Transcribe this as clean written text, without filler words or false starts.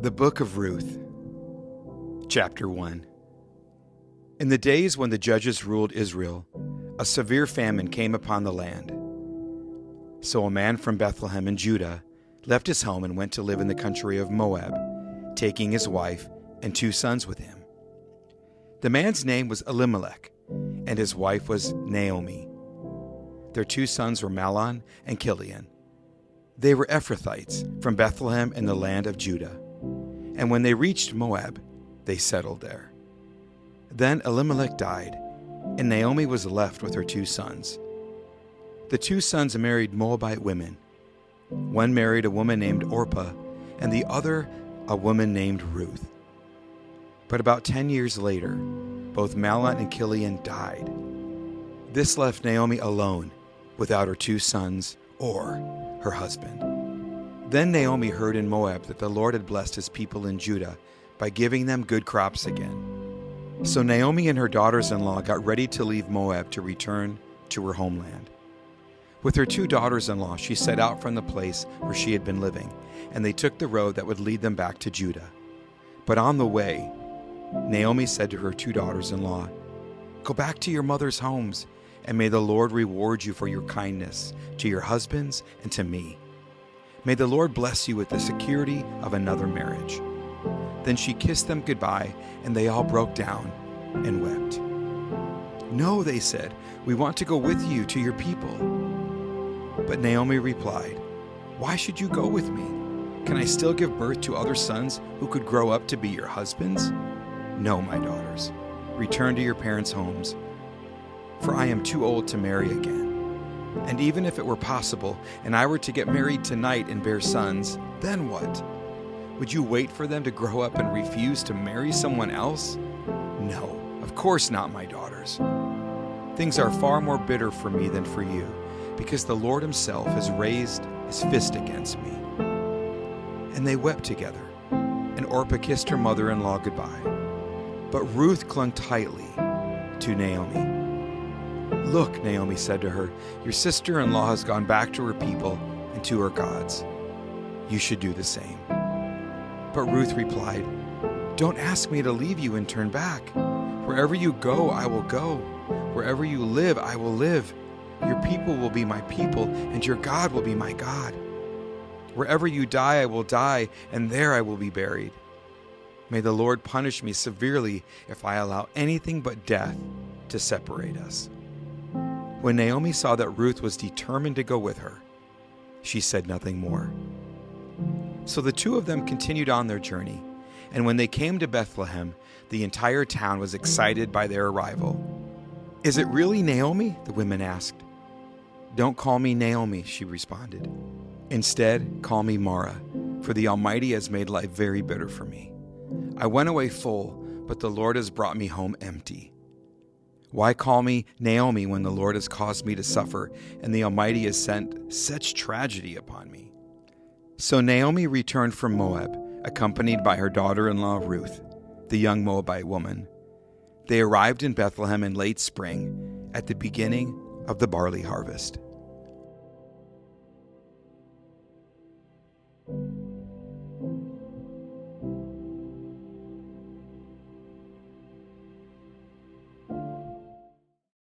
The Book of Ruth, Chapter 1. In the days when the judges ruled Israel, a severe famine came upon the land. So a man from Bethlehem in Judah left his home and went to live in the country of Moab, taking his wife and 2 sons with him. The man's name was Elimelech, and his wife was Naomi. Their 2 sons were Mahlon and Chilion. They were Ephrathites from Bethlehem in the land of Judah. And when they reached Moab, they settled there. Then Elimelech died, and Naomi was left with her 2 sons. The 2 sons married Moabite women. One married a woman named Orpah, and the other a woman named Ruth. But about 10 years later, both Mahlon and Chilion died. This left Naomi alone, without her 2 sons or her husband. Then Naomi heard in Moab that the Lord had blessed his people in Judah by giving them good crops again. So Naomi and her daughters-in-law got ready to leave Moab to return to her homeland. With her 2 daughters-in-law, she set out from the place where she had been living, and they took the road that would lead them back to Judah. But on the way, Naomi said to her 2 daughters-in-law, "Go back to your mother's homes, and may the Lord reward you for your kindness to your husbands and to me. May the Lord bless you with the security of another marriage." Then she kissed them goodbye, and they all broke down and wept. "No," they said, "we want to go with you to your people." But Naomi replied, "Why should you go with me? Can I still give birth to other sons who could grow up to be your husbands? No, my daughters, return to your parents' homes, for I am too old to marry again. And even if it were possible, and I were to get married tonight and bear sons, then what? Would you wait for them to grow up and refuse to marry someone else? No, of course not, my daughters. Things are far more bitter for me than for you, because the Lord himself has raised his fist against me." And they wept together, and Orpah kissed her mother-in-law goodbye. But Ruth clung tightly to Naomi. "Look," Naomi said to her, "your sister-in-law has gone back to her people and to her gods. You should do the same." But Ruth replied, "Don't ask me to leave you and turn back. Wherever you go, I will go. Wherever you live, I will live. Your people will be my people, and your God will be my God. Wherever you die, I will die, and there I will be buried. May the Lord punish me severely if I allow anything but death to separate us." When Naomi saw that Ruth was determined to go with her, she said nothing more. So the 2 of them continued on their journey, and when they came to Bethlehem, the entire town was excited by their arrival. "Is it really Naomi?" the women asked. "Don't call me Naomi," she responded. "Instead, call me Mara, for the Almighty has made life very bitter for me. I went away full, but the Lord has brought me home empty. Why call me Naomi when the Lord has caused me to suffer, and the Almighty has sent such tragedy upon me?" So Naomi returned from Moab, accompanied by her daughter-in-law Ruth, the young Moabite woman. They arrived in Bethlehem in late spring, at the beginning of the barley harvest.